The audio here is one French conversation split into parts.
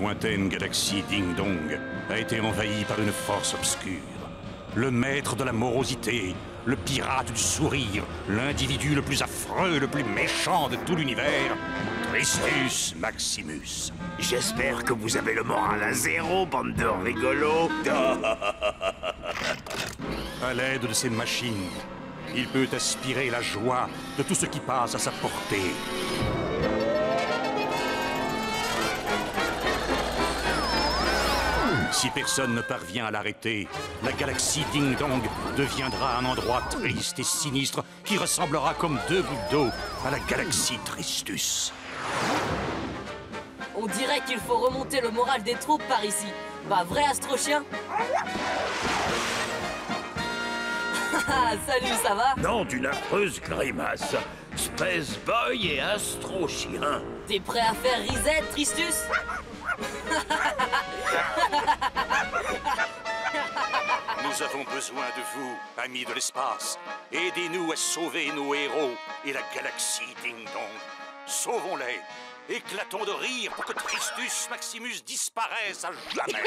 lointaine galaxie Ding Dong a été envahie par une force obscure. Le maître de la morosité, le pirate du sourire, l'individu le plus affreux, le plus méchant de tout l'univers, Tristus Maximus. J'espère que vous avez le moral à zéro, bande de rigolos. À l'aide de ces machines, il peut aspirer la joie de tout ce qui passe à sa portée. Si personne ne parvient à l'arrêter, la galaxie Ding Dong deviendra un endroit triste et sinistre qui ressemblera comme deux gouttes d'eau à la galaxie Tristus. On dirait qu'il faut remonter le moral des troupes par ici. Pas vrai, Astrochien? Salut, ça va? Non, d'une affreuse grimace. Space Boy et Astro Chien. T'es prêt à faire reset, Tristus? Nous avons besoin de vous, amis de l'espace. Aidez-nous à sauver nos héros et la galaxie Ding Dong. Sauvons-les. Éclatons de rire pour que Tristus Maximus disparaisse à jamais.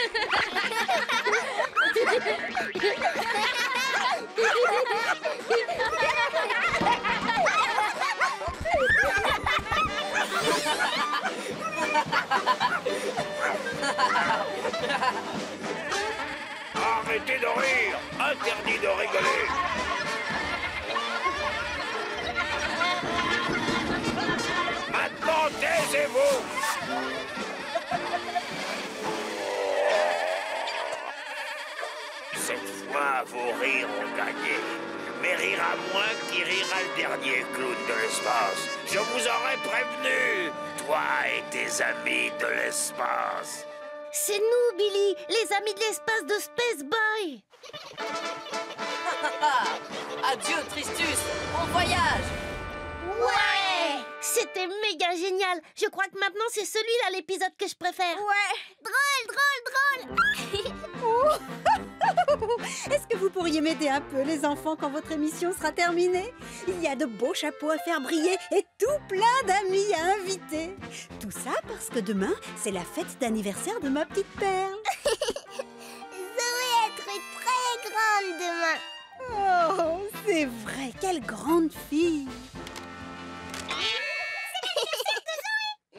Arrêtez de rire. Interdit de rigoler. Maintenant, taisez-vous. Cette fois, vos rires ont gagné. Mais rira moins qui rira le dernier clown de l'espace. Je vous aurais prévenu, toi et tes amis de l'espace. C'est nous, Billy, les amis de l'espace de Space Boy. Adieu, Tristus. Bon voyage. Ouais! C'était méga génial. Je crois que maintenant, c'est celui-là l'épisode que je préfère. Ouais. Drôle. Est-ce que vous pourriez m'aider un peu, les enfants, quand votre émission sera terminée? Il y a de beaux chapeaux à faire briller et tout plein d'amis à inviter. Tout ça parce que demain, c'est la fête d'anniversaire de ma petite perle. Zoé être très grande demain. Oh, c'est vrai, quelle grande fille.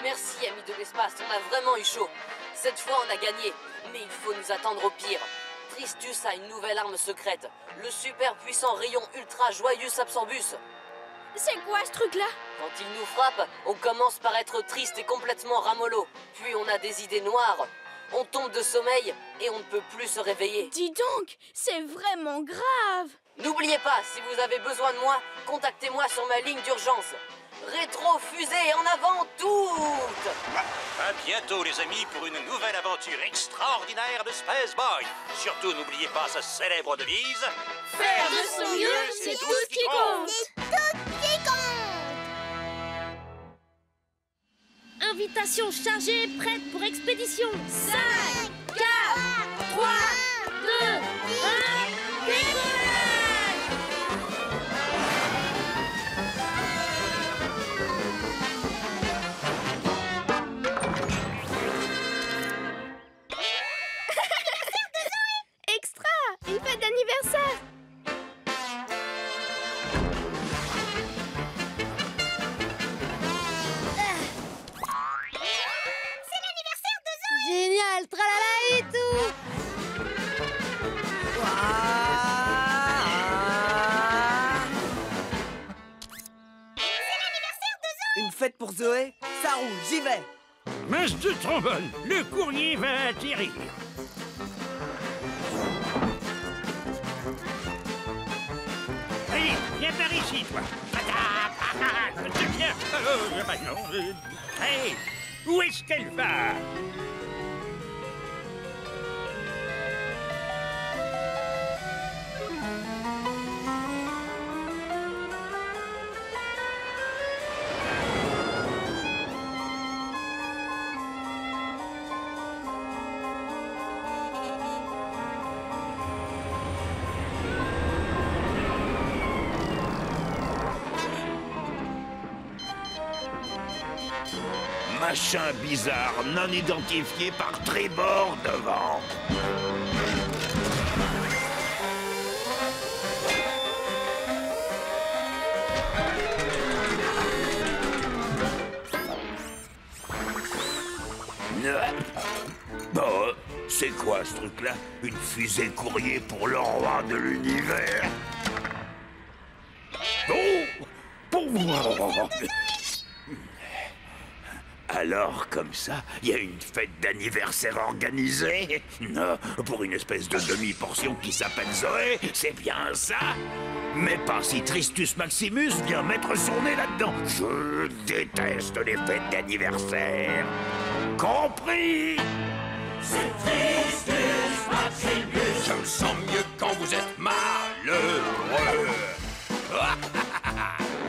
Merci, amis de l'espace. On a vraiment eu chaud. Cette fois, on a gagné. Mais il faut nous attendre au pire. Tristus a une nouvelle arme secrète. Le super puissant rayon ultra joyeux Absorbus. C'est quoi ce truc-là? Quand il nous frappe, on commence par être triste et complètement ramollo. Puis on a des idées noires. On tombe de sommeil et on ne peut plus se réveiller. Dis donc, c'est vraiment grave. N'oubliez pas, si vous avez besoin de moi, contactez-moi sur ma ligne d'urgence. Rétro-fusée en avant toutes! À bientôt les amis pour une nouvelle aventure extraordinaire de Space Boy. Surtout n'oubliez pas sa célèbre devise. Faire de son mieux, c'est tout ce qui compte. C'est tout qui compte. Invitation chargée, prête pour expédition. 5, 4, 3, 2, 1, décollage! Extra! Et fête d'anniversaire! C'est l'anniversaire de Zoé! Génial! Tralala et tout! Une fête pour Zoé? Ça roule, j'y vais! Mince de trombone, le courrier va atterrir. Allez, viens par ici, toi. Viens. Hey, où est-ce qu'elle va? machin bizarre non identifié par tribord devant. Bon, c'est quoi ce truc-là? Une fusée courrier pour le roi de l'univers? Oh! Alors, comme ça, il y a une fête d'anniversaire organisée? Non, pour une espèce de demi-portion qui s'appelle Zoé, c'est bien ça? Mais pas si Tristus Maximus vient mettre son nez là-dedans. Je déteste les fêtes d'anniversaire. Compris? C'est Tristus Maximus. Je me sens mieux quand vous êtes malheureux.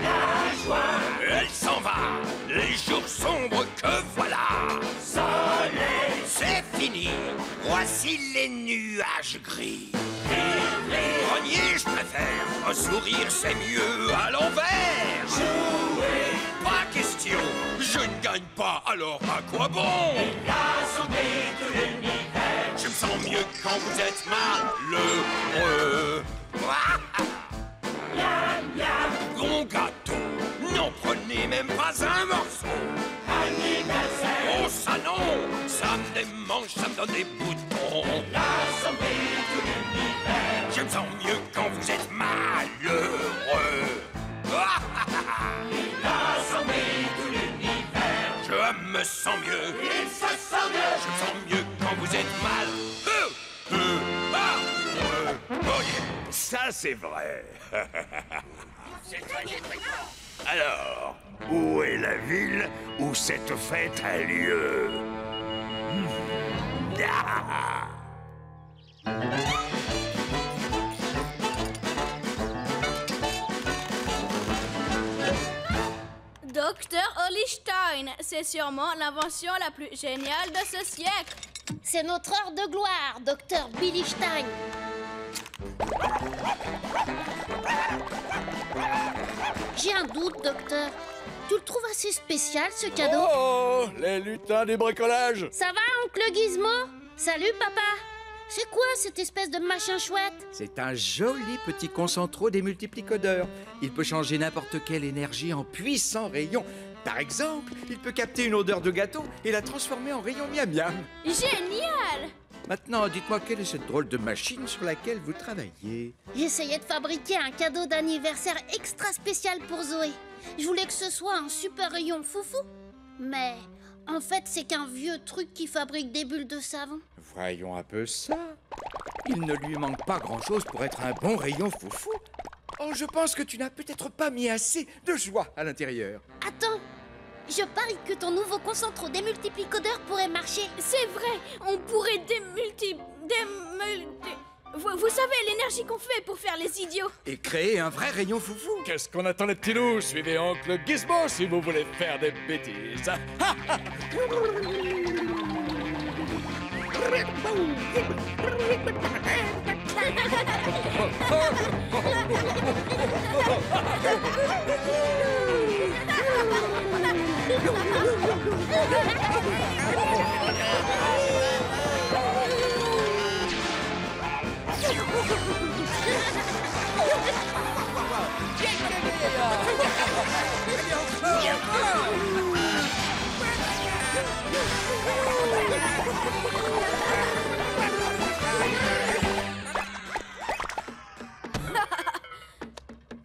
La joie, Elle s'en va, les jours sombres que voilà. soleil, C'est fini, voici les nuages gris. Grenier, je préfère, un sourire c'est mieux à l'envers. jouer, Pas question, je ne gagne pas, alors à quoi bon? rassembler tout l'univers. Je me sens mieux quand vous êtes malheureux. Miam, miam, Bon gâteau, n'en prenez même pas un morceau. anniversaire, Oh ça non, ça me démange, ça me donne des boutons. rassembler tout l'univers. Je me sens mieux quand vous êtes malheureux. Rassembler tout l'univers. Je me sens mieux. Il se sent mieux. Je me sens mieux quand vous êtes malheureux. Oh yeah. Ça c'est vrai. Alors, où est la ville où cette fête a lieu? Ah! Docteur Holstein, c'est sûrement l'invention la plus géniale de ce siècle. C'est notre heure de gloire, docteur Billy Stein. J'ai un doute, docteur. Tu le trouves assez spécial, ce cadeau? Oh, les lutins du bricolage. Ça va, oncle Gizmo? Salut, papa. C'est quoi cette espèce de machin chouette? C'est un joli petit concentro démultiplicodeur. Il peut changer n'importe quelle énergie en puissants rayons. Par exemple, il peut capter une odeur de gâteau et la transformer en rayon miam-miam. Génial! Maintenant, dites-moi quelle est cette drôle de machine sur laquelle vous travaillez? J'essayais de fabriquer un cadeau d'anniversaire extra spécial pour Zoé. Je voulais que ce soit un super rayon foufou. Mais en fait, c'est qu'un vieux truc qui fabrique des bulles de savon. Voyons un peu ça. Il ne lui manque pas grand-chose pour être un bon rayon foufou. Oh, je pense que tu n'as peut-être pas mis assez de joie à l'intérieur. Attends, je parie que ton nouveau concentro démultiplicodeur pourrait marcher. C'est vrai, on pourrait Vous savez, l'énergie qu'on fait pour faire les idiots. Et créer un vrai rayon foufou. Qu'est-ce qu'on attend les petits loups? Suivez Oncle Gizmo si vous voulez faire des bêtises.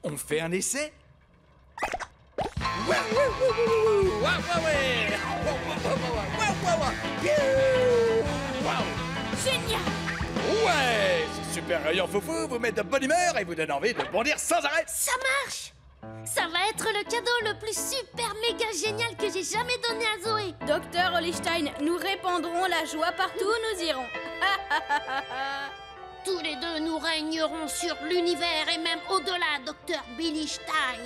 On fait un essai? Génial! Ouais, ce super rayon foufou vous met de bonne humeur et vous donne envie de bondir sans arrêt. Ça marche! Ça va être le cadeau le plus super méga génial que j'ai jamais donné à Zoé. Docteur Holstein, nous répandrons la joie partout où nous irons. Tous les deux, nous régnerons sur l'univers et même au-delà, docteur Billy Stein.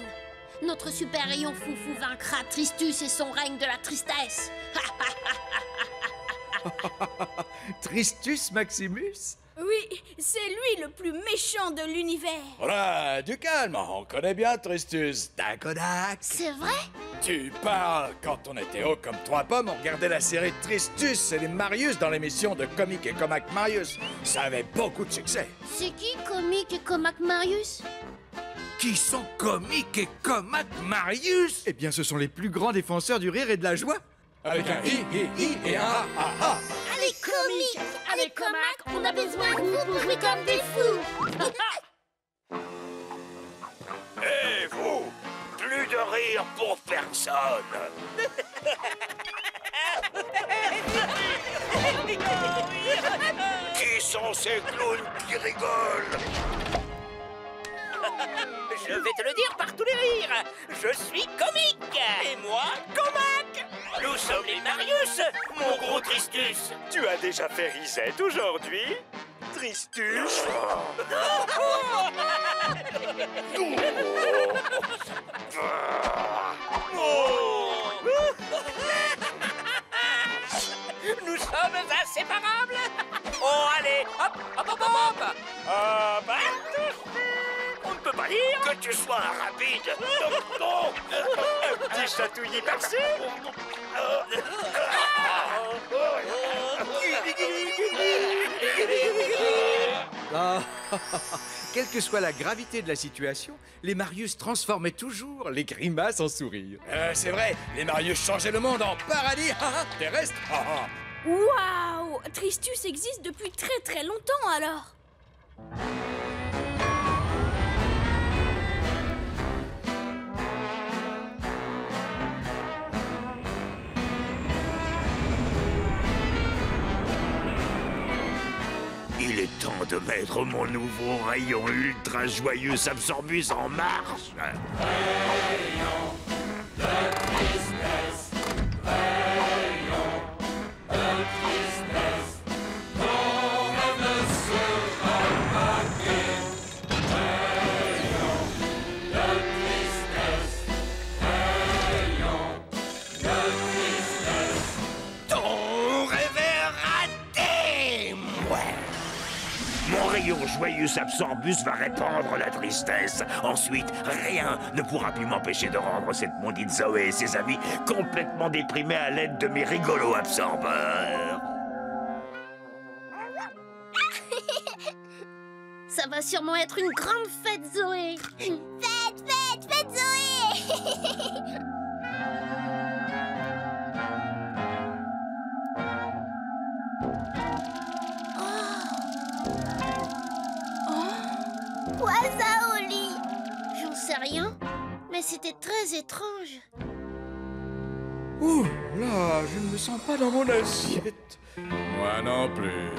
Notre super rayon foufou vaincra Tristus et son règne de la tristesse. Tristus Maximus? Oui, c'est lui le plus méchant de l'univers. Voilà, du calme, on connaît bien Tristus d'Akodak. C'est vrai? Tu parles. Quand on était haut comme 3 pommes, on regardait la série Tristus et les Marius dans l'émission de Comic et Comac Marius. Ça avait beaucoup de succès. C'est qui Comic et Comac Marius? Qui sont Comic et Comac Marius? Eh bien, ce sont les plus grands défenseurs du rire et de la joie. Avec un I et un A. Allez, Comic! Allez, Comac, on a besoin de vous pour jouer comme des fous! Et vous, plus de rire pour personne. Qui sont ces clowns qui rigolent? Je vais te le dire par tous les rires. Je suis Comic. Et moi, Comac. Nous sommes les Marius, mon gros Tristus. Tu as déjà fait risette aujourd'hui, Tristus? Nous sommes inséparables. Oh, allez, hop, hop, hop, hop. Bah, on ne peut pas lire. Que tu sois un rapide. Non. Un petit chatouillis par-ci. Ah, quelle que soit la gravité de la situation, les Marius transformaient toujours les grimaces en sourires. C'est vrai, les Marius changeaient le monde en paradis terrestre. Waouh! Tristus existe depuis très très longtemps alors. Il est temps de mettre mon nouveau rayon ultra joyeux Absorbus en marche. Mon rayon joyeux Absorbus va répandre la tristesse. Ensuite, rien ne pourra plus m'empêcher de rendre cette maudite Zoé et ses amis complètement déprimés à l'aide de mes rigolos absorbeurs. Ça va sûrement être une grande fête, Zoé! Fête Zoé! Quoi ça, Oli? J'en sais rien, mais c'était très étrange. Ouh là, je ne me sens pas dans mon assiette. Moi non plus.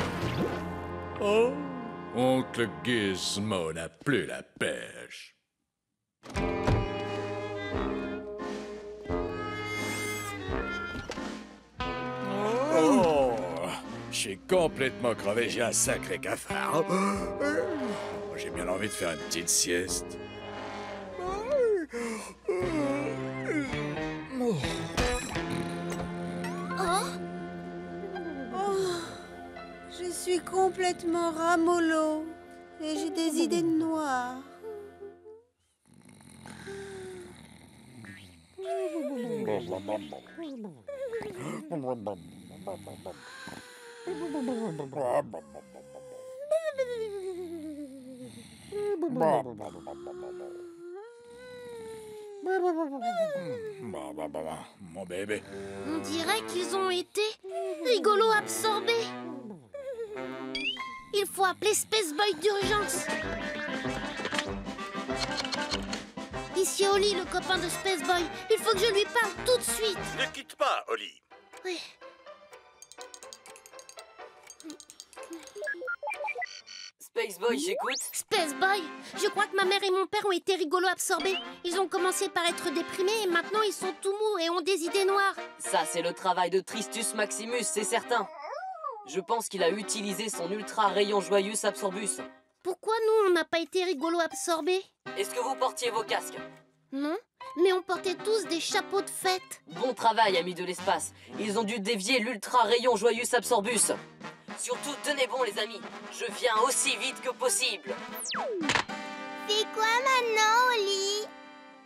Oh, oncle Gizmo n'a plus la pêche. Oh, je suis complètement crevé, j'ai un sacré cafard. J'ai bien envie de faire une petite sieste. Je suis complètement ramollo et j'ai des idées noires. Mon bébé. On dirait qu'ils ont été rigolos absorbés. Il faut appeler Space Boy d'urgence. Ici Oli, le copain de Space Boy. Il faut que je lui parle tout de suite. Ne quitte pas, Oli. Oui. Space Boy, j'écoute. Space Boy, je crois que ma mère et mon père ont été rigolos absorbés. Ils ont commencé par être déprimés et maintenant ils sont tout mous et ont des idées noires. Ça, c'est le travail de Tristus Maximus, c'est certain. Je pense qu'il a utilisé son ultra rayon joyeux Absorbus. Pourquoi nous, on n'a pas été rigolos absorbés? Est-ce que vous portiez vos casques? Non, mais on portait tous des chapeaux de fête. Bon travail, amis de l'espace. Ils ont dû dévier l'ultra rayon joyeux Absorbus. Surtout, tenez bon, les amis. Je viens aussi vite que possible. Fais quoi maintenant, Oli?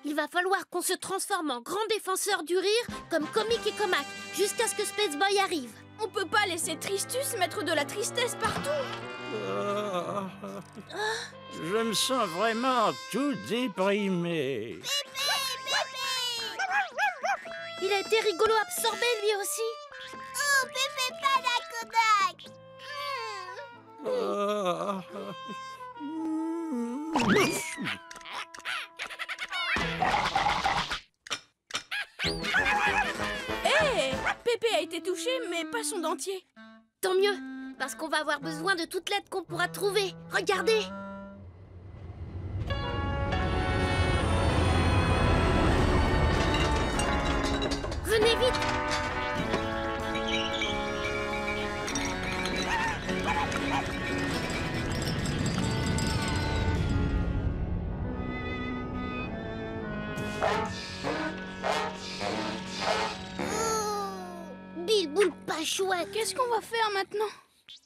Il va falloir qu'on se transforme en grand défenseur du rire, comme Comic et Comac, jusqu'à ce que Space Boy arrive. On peut pas laisser Tristus mettre de la tristesse partout. Je me sens vraiment tout déprimé. Il a été rigolo absorbé, lui aussi. Oh, Pépé, pas Hé, Pépé a été touché, mais pas son dentier. Tant mieux, parce qu'on va avoir besoin de toute l'aide qu'on pourra trouver. Regardez! Venez vite! Bilboul pas chouette. Qu'est-ce qu'on va faire maintenant?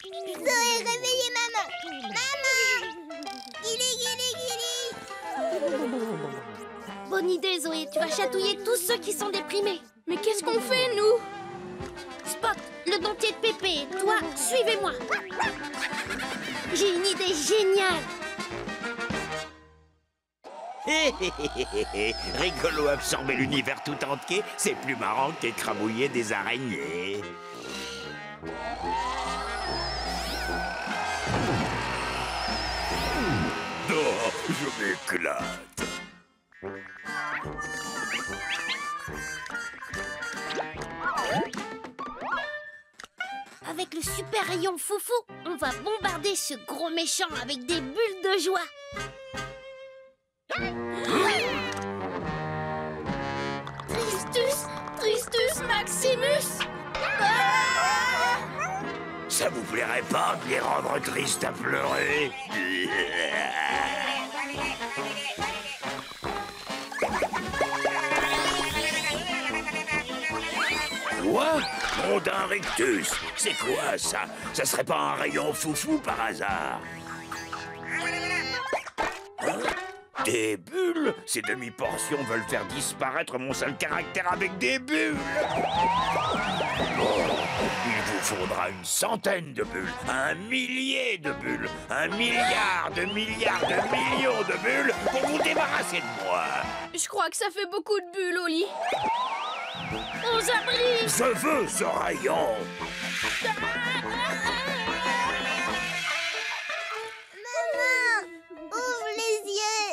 Zoé, réveillez maman. Maman! Guili, guili, guili. Bonne idée, Zoé. Tu vas chatouiller tous ceux qui sont déprimés. Mais qu'est-ce qu'on fait, nous? Spot, le dentier de Pépé. Toi, suivez-moi. J'ai une idée géniale. Rigolo absorber l'univers tout entier, c'est plus marrant qu'écrabouiller des araignées. Oh, je m'éclate. Avec le super rayon foufou, on va bombarder ce gros méchant avec des bulles de joie. Tristus Maximus. Ça vous plairait pas de les rendre tristes à pleurer? Quoi? Rondin Rictus, c'est quoi ça? Ça serait pas un rayon foufou par hasard? Hein? Des bulles? Ces demi-portions veulent faire disparaître mon seul caractère avec des bulles. Oh, il vous faudra une centaine de bulles, un millier de bulles, un milliard de milliards de millions de bulles pour vous débarrasser de moi. Je crois que ça fait beaucoup de bulles, Oli. Aux abris! Je veux ce rayon. Maman, ouvre les yeux.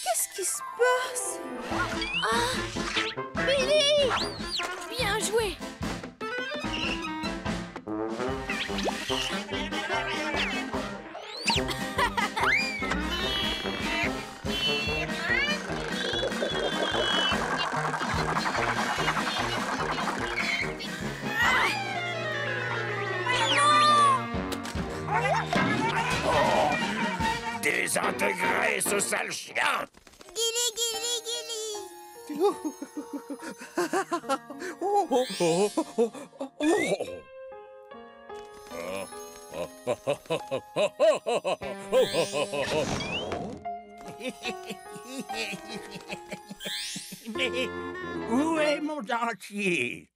Qu'est-ce qui se passe? Ah! Billy! Bien joué. Désintégrer ce sale chien. Guili, guili, guili. Mais où est mon dentier?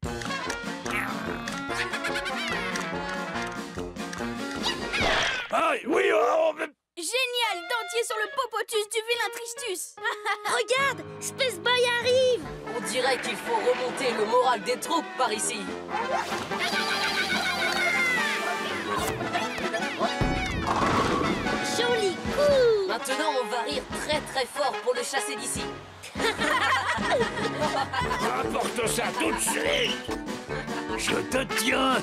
Aïe, oui, oh, mais... Génial, dentier sur le popotus du vilain Tristus. Regarde, Space Boy arrive! On dirait qu'il faut remonter le moral des troupes par ici. Joli coup! Maintenant, on va rire très très fort pour le chasser d'ici. Rapporte ça tout de suite. Je te tiens.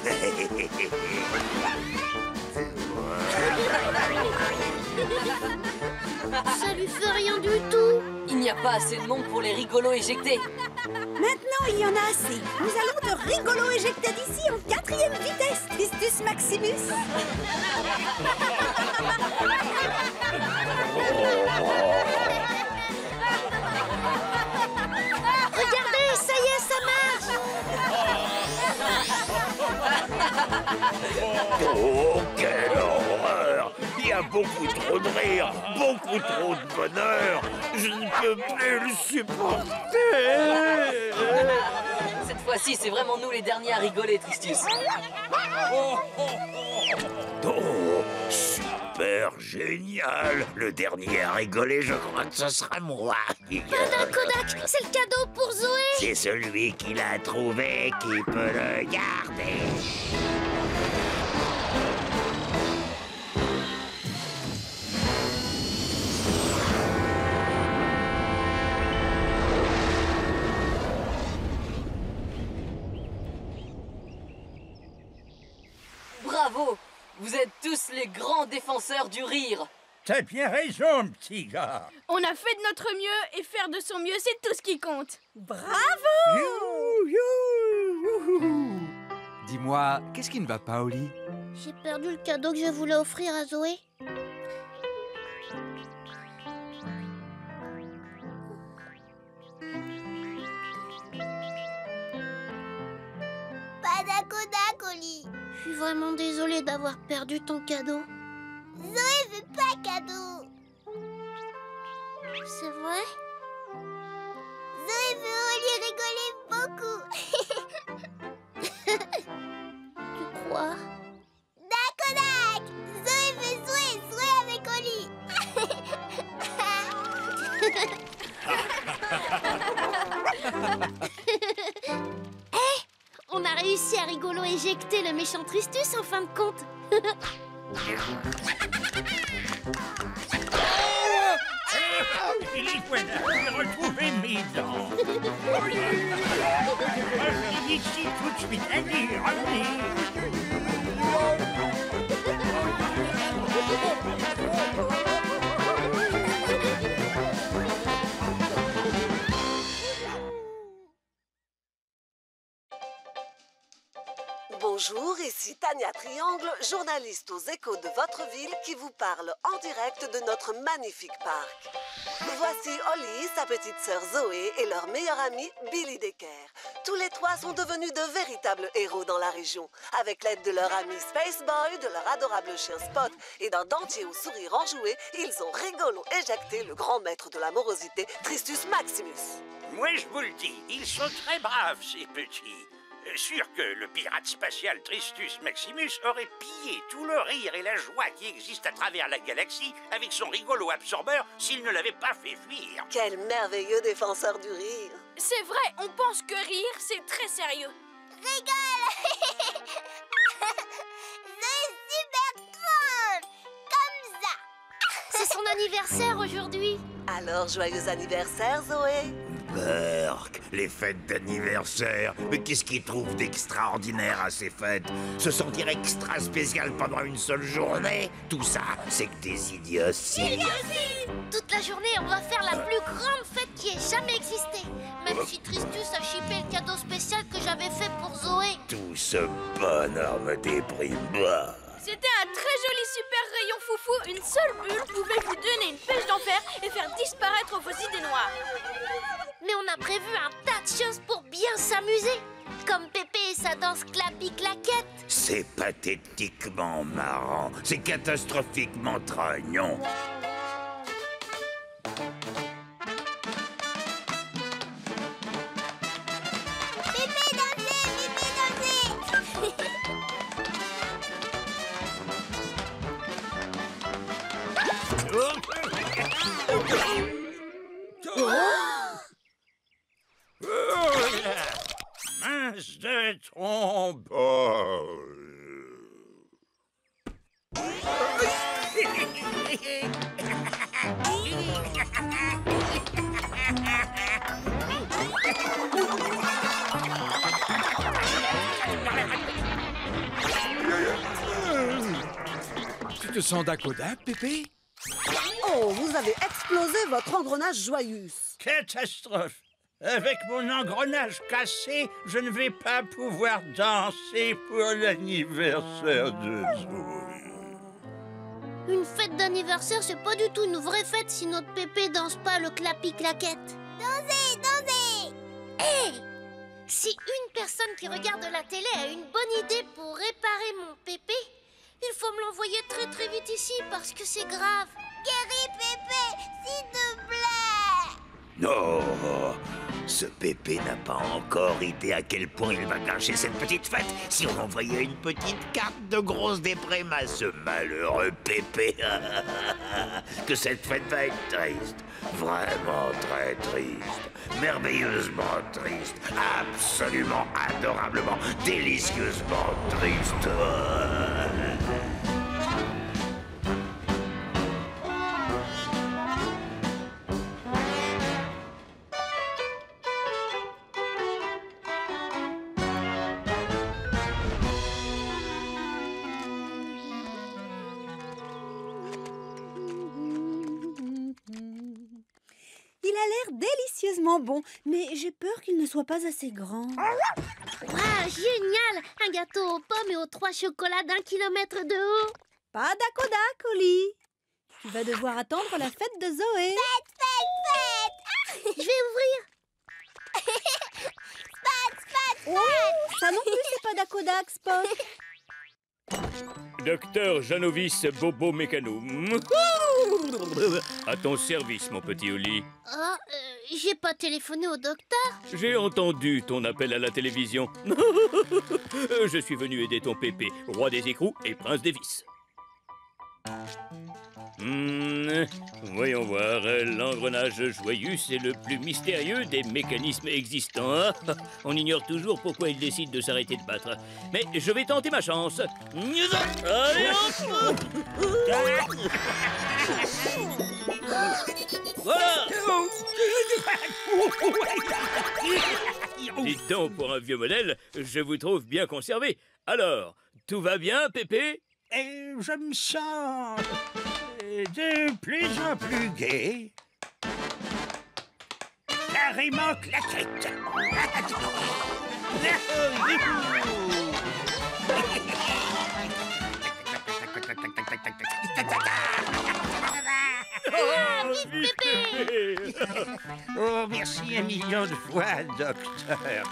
Ça lui fait rien du tout. Il n'y a pas assez de monde pour les rigolos éjectés. Maintenant, il y en a assez. Nous allons te rigolo éjecter d'ici en 4e vitesse, Tristus Maximus. Regardez, ça y est, ça marche! Oh, quelle horreur! Il y a beaucoup trop de rire, beaucoup trop de bonheur. Je ne peux plus le supporter. Cette fois-ci, c'est vraiment nous les derniers à rigoler, Tristus. Oh, super génial! Le dernier à rigoler, je crois que ce sera moi. Kodak, c'est le cadeau pour Zoé. C'est celui qui l'a trouvé qui peut le garder. Bravo! Vous êtes tous les grands défenseurs du rire. T'as bien raison, petit gars. On a fait de notre mieux et faire de son mieux, c'est tout ce qui compte. Bravo! Dis-moi, qu'est-ce qui ne va pas, Oli? J'ai perdu le cadeau que je voulais offrir à Zoé. Kodak, Oli. Je suis vraiment désolée d'avoir perdu ton cadeau. Zoé veut pas cadeau. C'est vrai? Zoé veut Oli rigoler beaucoup. Tu crois? Kodak, Zoé veut jouer avec Oli. On a réussi à rigolo éjecter le méchant Tristus en fin de compte. Les voilà, j'ai retrouvé mes dents. Revenez ici tout de suite, allez, revenez. Bonjour, ici Tania Triangle, journaliste aux Échos de votre ville qui vous parle en direct de notre magnifique parc. Voici Oli, sa petite sœur Zoé et leur meilleur ami Billy Decker. Tous les trois sont devenus de véritables héros dans la région. Avec l'aide de leur ami Space Boy, de leur adorable chien Spot et d'un dentier au sourire enjoué, ils ont rigolo éjecté le grand maître de la morosité, Tristus Maximus. Moi, je vous le dis, ils sont très braves, ces petits. Sûr que le pirate spatial Tristus Maximus aurait pillé tout le rire et la joie qui existent à travers la galaxie avec son rigolo absorbeur s'il ne l'avait pas fait fuir. Quel merveilleux défenseur du rire! C'est vrai, on pense que rire, c'est très sérieux. Rigole. C'est super drôle. Comme ça. C'est son anniversaire aujourd'hui. Alors, joyeux anniversaire, Zoé! Berk, les fêtes d'anniversaire. Mais qu'est-ce qu'ils trouvent d'extraordinaire à ces fêtes? Se sentir extra spécial pendant une seule journée? Tout ça, c'est que des idioties. Toute la journée, on va faire la plus grande fête qui ait jamais existé. Même si Tristus a chippé le cadeau spécial que j'avais fait pour Zoé. Tout ce bonheur me déprime. Bah. C'était un très joli super rayon foufou. Une seule bulle pouvait vous donner une pêche d'enfer et faire disparaître vos idées noires. Mais on a prévu un tas de choses pour bien s'amuser. Comme Pépé et sa danse clapi-claquette. C'est pathétiquement marrant. C'est catastrophiquement trognon. Pépé dansez, Pépé dansez. Mince de trombone. Tu te sens Dakodak, Pépé? Oh, vous avez explosé votre engrenage joyeuse. Catastrophe. Avec mon engrenage cassé, je ne vais pas pouvoir danser pour l'anniversaire de Zoé. Une fête d'anniversaire, c'est pas du tout une vraie fête si notre Pépé danse pas le clapi-claquette. Dansez, dansez. Hé! Si une personne qui regarde la télé a une bonne idée pour réparer mon pépé, il faut me l'envoyer très très vite ici parce que c'est grave. Guéris Pépé, s'il te plaît. Non, ce Pépé n'a pas encore idée à quel point il va gâcher cette petite fête si on envoyait une petite carte de grosse déprime à ce malheureux Pépé. Que cette fête va être triste, vraiment très triste, merveilleusement triste, absolument adorablement, délicieusement triste. Il a l'air délicieusement bon, mais j'ai peur qu'il ne soit pas assez grand. Waouh, génial! Un gâteau aux pommes et aux 3 chocolats d'1 kilomètre de haut. Pas d'acodac, Oli. Tu vas devoir attendre la fête de Zoé. Fête. Je vais ouvrir. Oh, ça non plus, c'est pas d'acodac, Spot. Docteur Janovis Bobo Mécano. À ton service, mon petit Oli. Oh, j'ai pas téléphoné au docteur. J'ai entendu ton appel à la télévision. Je suis venu aider ton pépé, roi des écrous et prince des vices. Voyons voir, l'engrenage joyeux, c'est le plus mystérieux des mécanismes existants. On ignore toujours pourquoi il décide de s'arrêter de battre. Mais je vais tenter ma chance. Allez, hop! Voilà! Dites donc, pour un vieux modèle, je vous trouve bien conservé. Alors, tout va bien, Pépé? Et je me sens de plus en plus gai. Carrément claquette. Oh, merci 1 million de fois, docteur.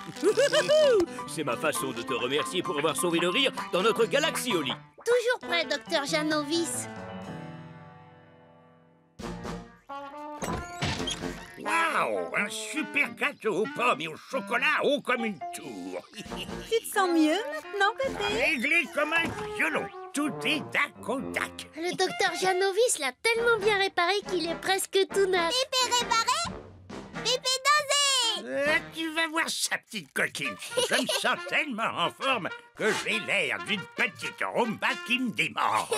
C'est ma façon de te remercier pour avoir sauvé le rire dans notre galaxie, Oli. Toujours prêt, docteur Janovis. Waouh, un super gâteau aux pommes et au chocolat haut comme une tour. Tu te sens mieux maintenant, Pépé? Réglé comme un violon. Tout est dac au dac. Le docteur Janovis l'a tellement bien réparé qu'il est presque tout neuf. Pépé réparé? Pépé dansé. Tu vas voir sa petite coquine. Je me sens tellement en forme que j'ai l'air d'une petite rumba qui me démange.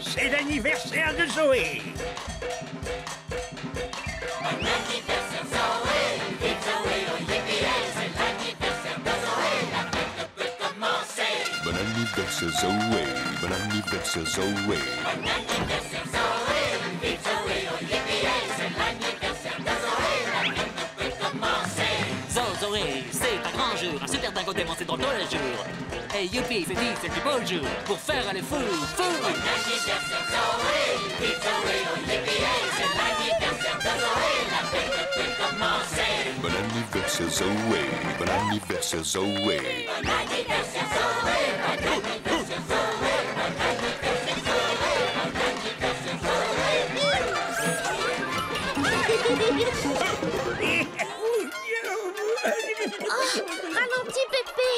C'est l'anniversaire de Zoé. Bon anniversaire Zoé, vive Zoé, oh yippee, c'est l'anniversaire de Zoé, la fête peut commencer. Bon anniversaire Zoé, bon anniversaire Zoé. Bon anniversaire Zoé, vive Zoé, oh yippee, c'est l'anniversaire de Zoé, la fête peut commencer. Zoé, c'est un grand jour, un super dingo démon, c'est drôle tous les jours. Et youpi, c'est dit, c'est le plus beau jour pour faire aller fou, fou. Bon anniversaire Zoé, vive Zoé, oh yippee, c'est l'anniversaire de Zoé, la fête peut commencer. Bon anniversaire Zoé, bon anniversaire Zoé. Bon anniversaire Zoé, bon anniversaire Zoé, bon anniversaire Zoé, bon anniversaire Zoé. Oh, ralentis, Pépé.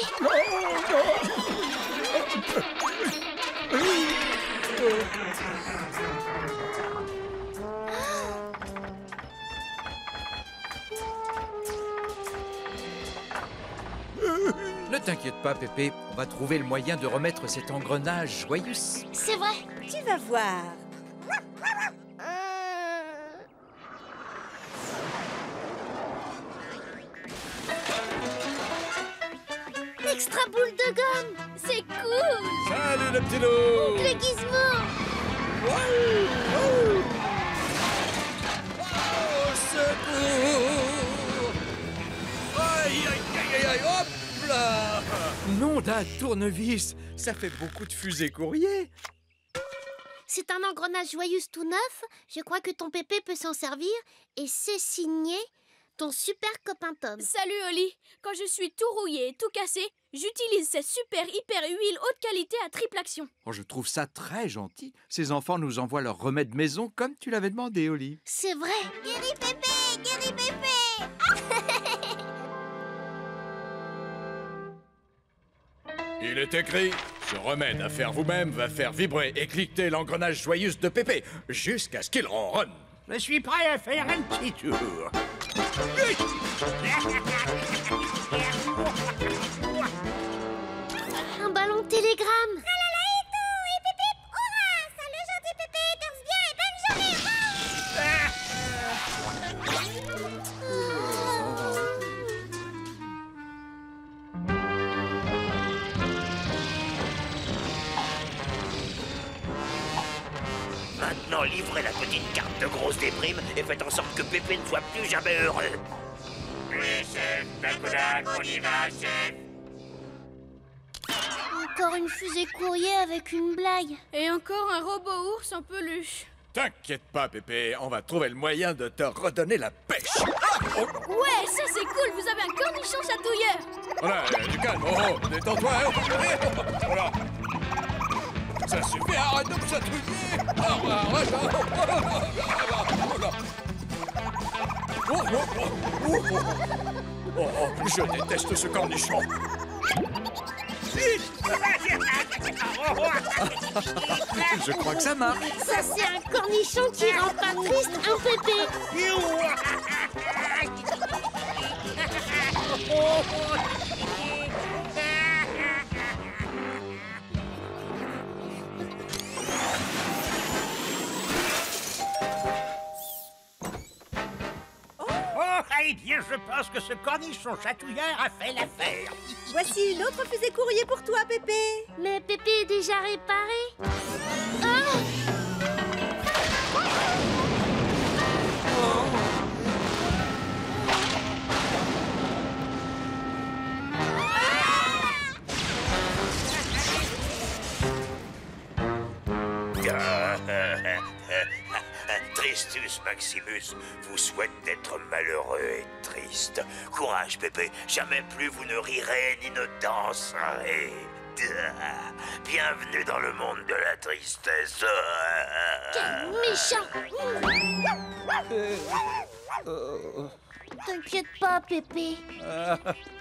Ne t'inquiète pas, Pépé. On va trouver le moyen de remettre cet engrenage joyeux. C'est vrai. Tu vas voir. Extra boule de gomme. C'est cool. Salut le petit loup. Oncle Gizmo. Au secours! Aïe, aïe, aïe, aïe, aïe, hop là! Nom d'un tournevis, ça fait beaucoup de fusées courrier. C'est un engrenage joyeux tout neuf. Je crois que ton Pépé peut s'en servir. Et c'est signé ton super copain Tom. Salut Oli. Quand je suis tout rouillé et tout cassé, j'utilise cette super hyper huile haute qualité à triple action. Oh, je trouve ça très gentil. Ces enfants nous envoient leur remède maison comme tu l'avais demandé, Oli. C'est vrai. Guéri Pépé, Guéri Pépé. Il est écrit, ce remède à faire vous-même va faire vibrer et cliqueter l'engrenage joyeuse de Pépé jusqu'à ce qu'il ronronne. Je suis prêt à faire un petit tour. Un ballon de télégramme. Maintenant, livrez la petite carte de grosse déprime et faites en sorte que Pépé ne soit plus jamais heureux. Oui, chef. Dakodak, on y va, chef. Encore une fusée courrier avec une blague. Et encore un robot ours en peluche. T'inquiète pas, Pépé, on va trouver le moyen de te redonner la pêche. Ouais, ça c'est cool, vous avez un cornichon chatouilleur. Voilà, du calme, oh, détends-toi, voilà. Ça suffit, arrête de me chatouiller. Arrête, je déteste ce cornichon. Je crois que ça marche. Ça, c'est un cornichon qui rend pas triste un Pépé. Eh bien, je pense que ce cornichon chatouilleur a fait l'affaire. Voici une autre fusée courrier pour toi, Pépé. Mais Pépé est déjà réparé. Tristus Maximus vous souhaite d'être malheureux et triste. Courage, Pépé, jamais plus vous ne rirez ni ne danserez. Bienvenue dans le monde de la tristesse. Quel méchant. T'inquiète pas, Pépé.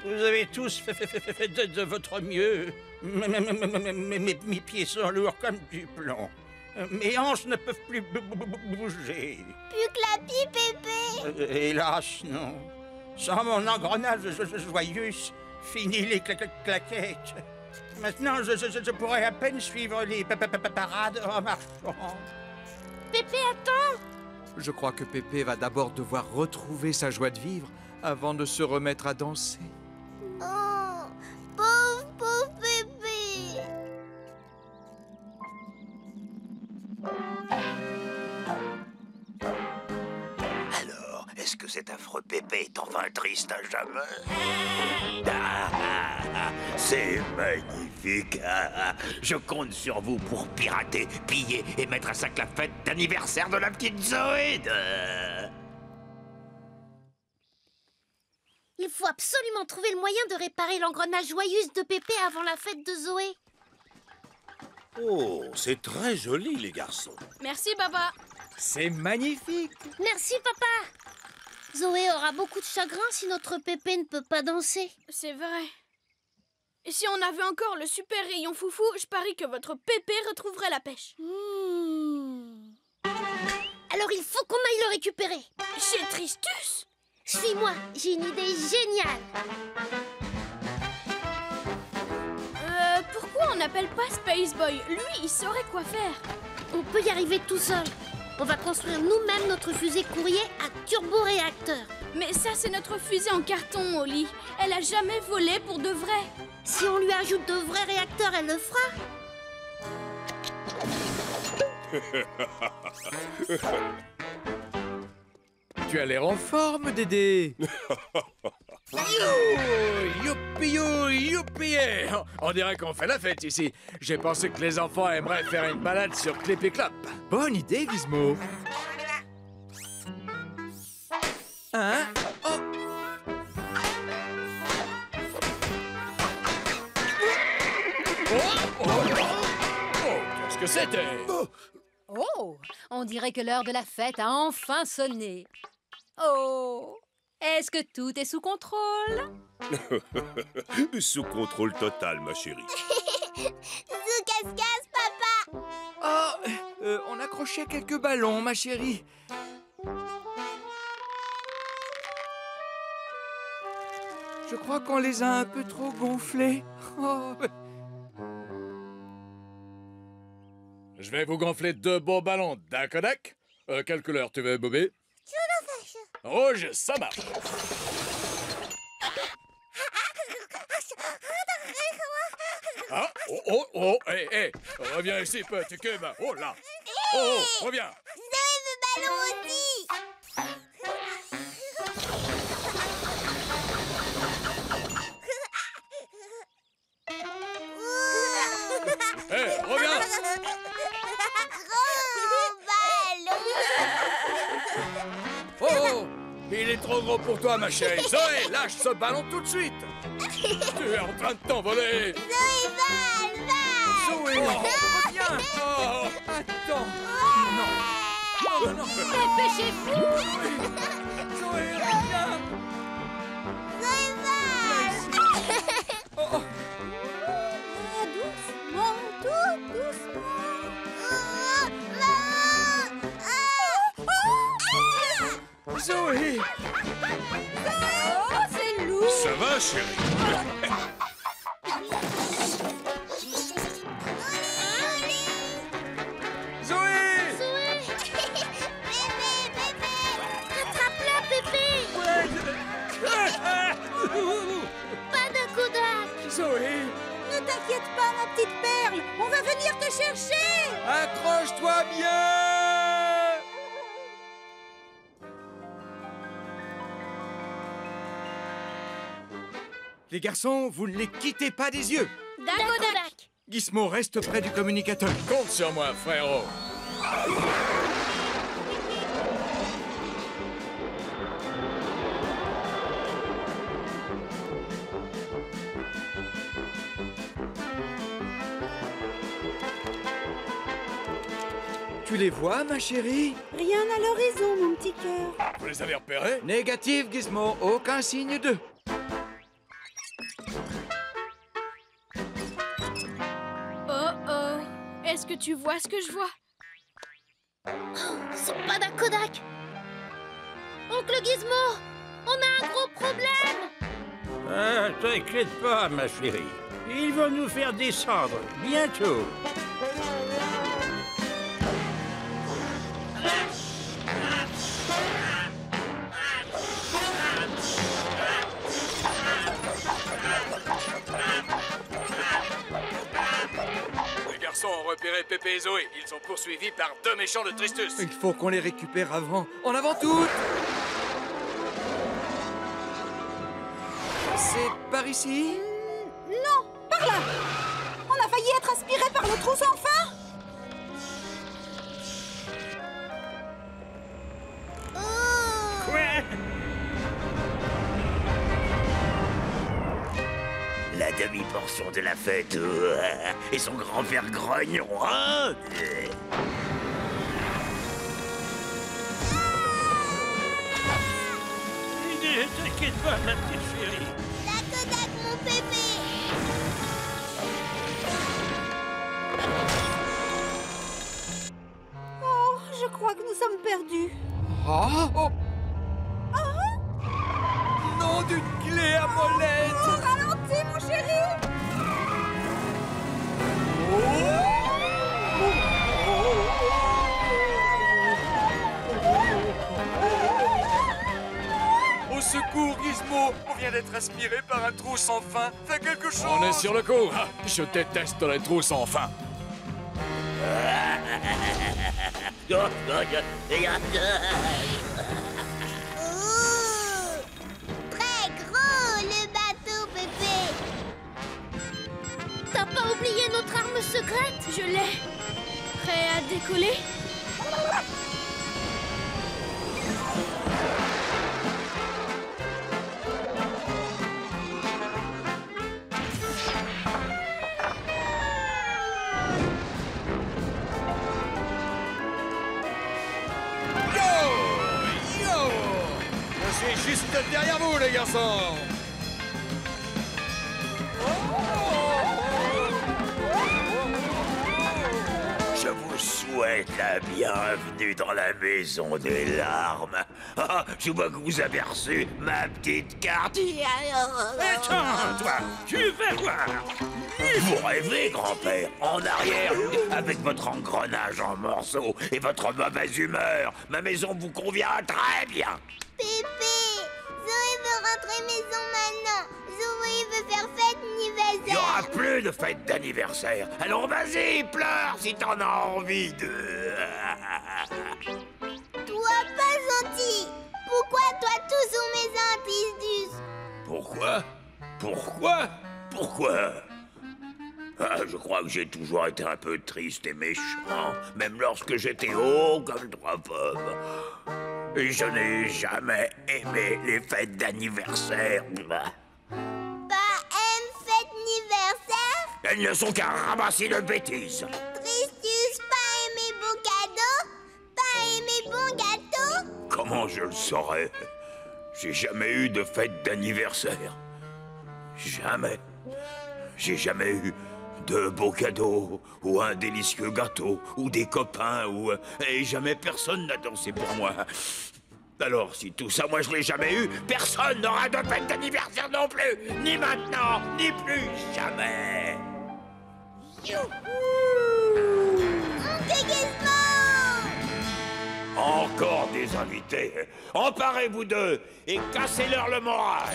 Vous avez tous fait de votre mieux. Mes pieds sont lourds comme du plomb. Mes hanches ne peuvent plus bouger. Plus que la pie, Pépé. Hélas, non. Sans mon engrenage joyeux, fini les claquettes. Maintenant, je pourrais à peine suivre les parades en marchant. Pépé, attends. Je crois que Pépé va d'abord devoir retrouver sa joie de vivre avant de se remettre à danser. Oh, pauvre Pépé. Alors, est-ce que cet affreux Pépé est enfin triste à jamais? C'est magnifique. Je compte sur vous pour pirater, piller et mettre à sac la fête d'anniversaire de la petite Zoé. Il faut absolument trouver le moyen de réparer l'engrenage joyeuse de Pépé avant la fête de Zoé. Oh, c'est très joli, les garçons. Merci, papa. C'est magnifique. Merci, papa. Zoé aura beaucoup de chagrin si notre Pépé ne peut pas danser. C'est vrai. Et si on avait encore le super rayon foufou, je parie que votre Pépé retrouverait la pêche. Alors il faut qu'on aille le récupérer. Chez Tristus? Suis-moi, j'ai une idée géniale. Pourquoi on n'appelle pas Space Boy? Lui, il saurait quoi faire. On peut y arriver tout seul. On va construire nous-mêmes notre fusée courrier à turboréacteur. Mais ça, c'est notre fusée en carton, Oli. Elle a jamais volé pour de vrai. Si on lui ajoute de vrais réacteurs, elle le fera. Tu as l'air en forme, Dédé. Youpi, youpi. On dirait qu'on fait la fête ici. J'ai pensé que les enfants aimeraient faire une balade sur Clip et Clop. Bonne idée, Gizmo. Hein? Oh. Qu'est-ce que c'était? Oh, on dirait que l'heure de la fête a enfin sonné. Oh, est-ce que tout est sous contrôle? Sous contrôle total, ma chérie. Zou casse-casse, papa. On accrochait quelques ballons, ma chérie. Je crois qu'on les a un peu trop gonflés. Oh. Je vais vous gonfler 2 beaux ballons d'un Kodak. Quelle couleur tu veux, Bobby? Rouge, ça marche. Ah, oh, hé, reviens ici, petit cube. Oh là. Oh, reviens. Zoé veut ballon aussi. Hé, reviens. Gros ballon. Oh, il est trop gros pour toi, ma chérie. Zoé, lâche ce ballon tout de suite. Tu es en train de t'envoler. Zoé, vole. Zoé, reviens. Oh, attends. Non. Non. Dépêchez-vous. Zoé, reviens. Zoé, vole. Oh. Doucement, tout doucement. Zoé. Oh, c'est lourd. Ça va, chérie? Zoé. Bébé. Attrape-la, Pépé. Pas de Kodak. Zoé. Ne t'inquiète pas, ma petite perle. On va venir te chercher. Accroche-toi bien. Les garçons, vous ne les quittez pas des yeux. Dakodak. Gizmo reste près du communicateur. Compte sur moi, frérot. Tu les vois, ma chérie? Rien à l'horizon, mon petit cœur. Vous les avez repérés? Négatif, Gizmo. Aucun signe d'eux. Oh. Est-ce que tu vois ce que je vois? C'est pas d'un Kodak. Oncle Gizmo, on a un gros problème. T'inquiète pas, ma chérie. Ils vont nous faire descendre bientôt. Les garçons ont repéré Pépé et Zoé. Ils sont poursuivis par 2 méchants de Tristus. Il faut qu'on les récupère avant. En avant toutes. C'est par ici? Non, par là. On a failli être aspiré par le trou sans fin. Quoi? La demi-portion de la fête et son grand-père grognon, hein? T'inquiète pas, ma petite chérie. Dakodak, mon Pépé. Oh, je crois que nous sommes perdus. Oh. Nom d'une clé à molette. Oh, ralentis, mon chéri. Au secours, Gizmo. On vient d'être aspiré par un trou sans fin. Fais quelque chose. On est sur le coup. Ah, je déteste les trous sans fin. Très gros, le bateau, Pépé. T'as pas oublié notre arme secrète? Je l'ai. Prêt à décoller? piste derrière vous, les garçons. Je vous souhaite la bienvenue dans la maison des larmes. Ah, je vois que vous avez reçu ma petite carte. Attends, toi, tu vas voir. Vous rêvez, grand-père, en arrière, avec votre engrenage en morceaux et votre mauvaise humeur. Ma maison vous convient très bien. Pépé, Zoé veut rentrer maison maintenant. Zoé veut faire fête Il n'y aura d'anniversaire. plus de fête d'anniversaire. Alors vas-y, pleure si t'en as envie de... Toi, pas gentil. Pourquoi toi tous sous mes antisdus? Pourquoi? Pourquoi? Ah, je crois que j'ai toujours été un peu triste et méchant, même lorsque j'étais haut comme trois pommes. Et je n'ai jamais aimé les fêtes d'anniversaire. Pas aime fête d'anniversaire? Elles ne sont qu'un ramassis de bêtises. Tristus, pas aimé beau cadeau? Pas aimé bon gâteau? Comment je le saurais? J'ai jamais eu de fête d'anniversaire. Jamais. J'ai jamais eu de beaux cadeaux, ou un délicieux gâteau, ou des copains, ou... Et jamais personne n'a dansé pour moi. Alors, si tout ça, moi, je l'ai jamais eu, personne n'aura de fête d'anniversaire non plus. Ni maintenant, ni plus jamais. Encore des invités. Emparez-vous d'eux et cassez-leur le moral.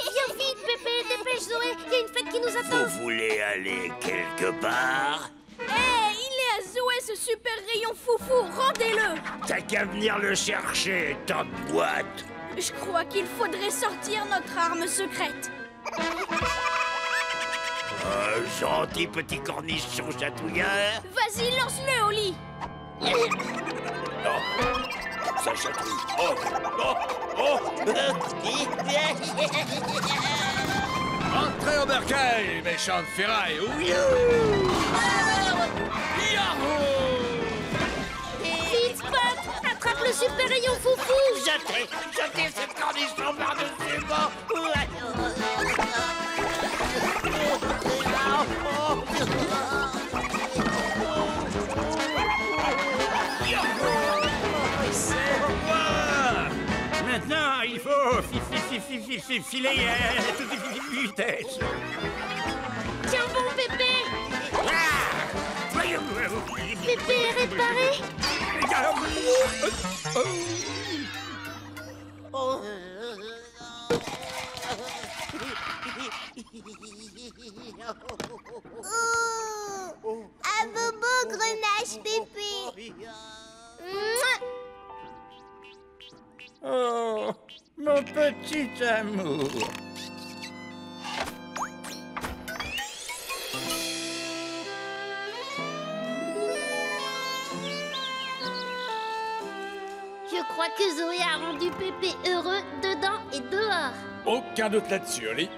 Viens vite, Pépé, dépêche Zoé, il y a une fête qui nous attend. Vous voulez aller quelque part? Hé, il est à Zoé ce super rayon foufou, rendez-le. T'as qu'à venir le chercher, tant de boîte. Je crois qu'il faudrait sortir notre arme secrète. Gentil petit cornichon chatouilleur. Vas-y, lance-le au lit. Non, ça chatouille. Oh, oh, oh. Entrez au bercail, méchante ferraille. Vite, Spot, attrape le super rayon foufou. Jetez cette cornichon par-dessus moi. C'est moi. Maintenant, il faut filer à toute vitesse. Tiens bon, Pépé. Pépé est réparé. Un bobo grenage, Pépé. Mouah. Oh, mon petit amour. Je crois que Zoé a rendu Pépé heureux dedans et dehors. Aucun doute là-dessus, Oli.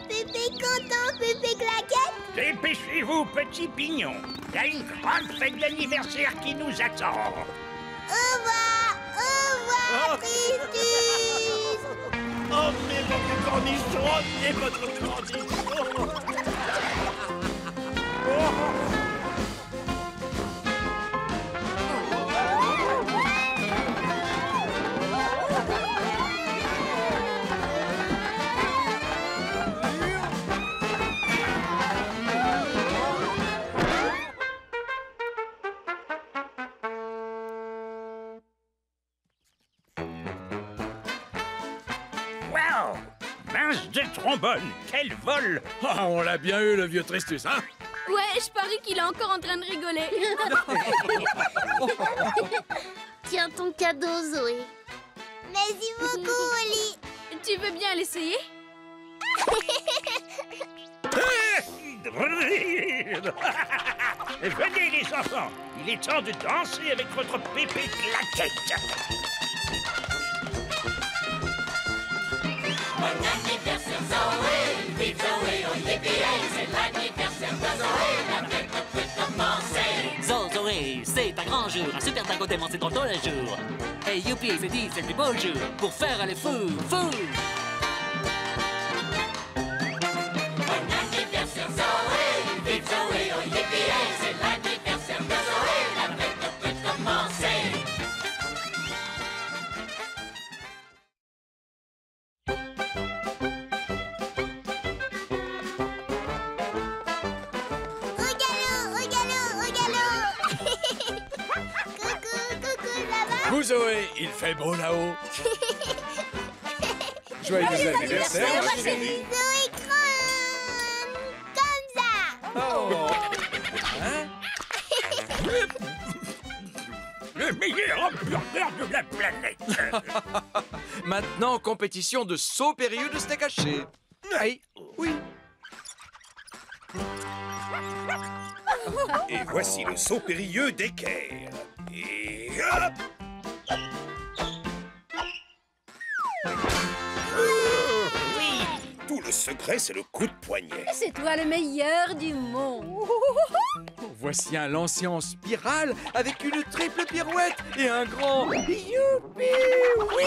Pépé content, Pépé claquette. Dépêchez-vous, petit pignon. Il y a une grande fête d'anniversaire qui nous attend. Au revoir, Tristus. Emmenez votre cornichon, emmenez votre cornichon. Wow! Mince de trombone, quel vol! Ah, on l'a bien eu, le vieux Tristus, hein? Ouais, je parie qu'il est encore en train de rigoler. Tiens ton cadeau, Zoé. Merci beaucoup, Oli. Tu veux bien l'essayer? De Venez les enfants, il est temps de danser avec votre pépé claquette. Bon anniversaire Zoé, vive Zoé, oh yippee, c'est l'anniversaire de Zoé, la fête peut commencer. Zoé, c'est un grand jour, un super dingo démon, c'est drôle tous les jours. Et youpi, c'est dit, c'est le plus beau jour pour faire les fous, fous. Bon anniversaire Zoé, vive Zoé, oh yippee, c'est l'anniversaire de Zoé, la fête peut commencer. Coucou Zoé, il fait beau là-haut. Joyeux anniversaire, ma chérie. Zoé crâne comme ça. Oh. Hein? Le meilleur hamburger de la planète. Maintenant, compétition de saut périlleux de steak haché. Aïe, oui. Et voici le saut périlleux d'équerre. Et hop! Oui. Tout le secret, c'est le coup de poignet. C'est toi le meilleur du monde. Voici un lancer en spirale avec une triple pirouette et un grand youpi, oui!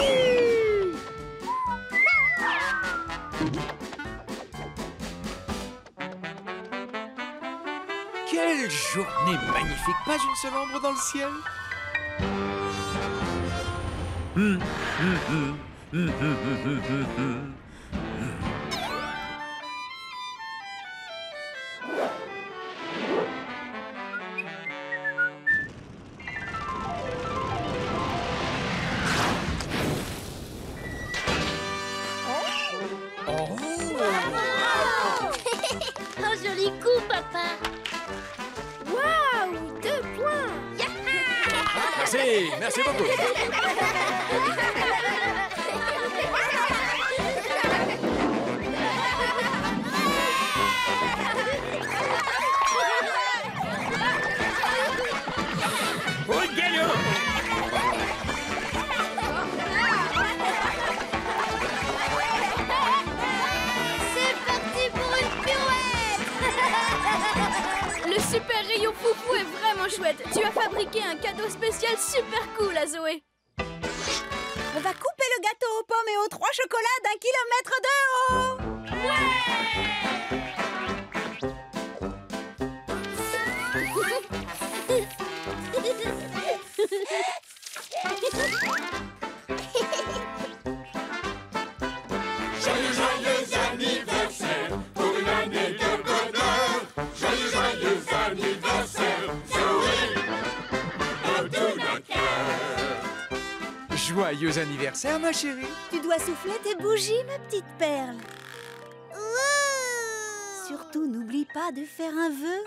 Quelle journée magnifique! Pas une seule ombre dans le ciel. Un joli coup, papa. Waouh, 2 points. Merci, merci beaucoup. Au galop. C'est parti pour une pirouette. Le super rayon foufou est vraiment chouette. Tu as fabriqué un cadeau spécial super cool à Zoé. On va couper le gâteau aux pommes et aux 3 chocolats d'1 kilomètre de haut. Joyeux anniversaire pour une année de bonheur. Joyeux anniversaire, Zoé, de tout notre cœur. Joyeux anniversaire, ma chérie. Tu dois souffler tes bougies, ma petite perle. Surtout, n'oublie pas de faire un vœu.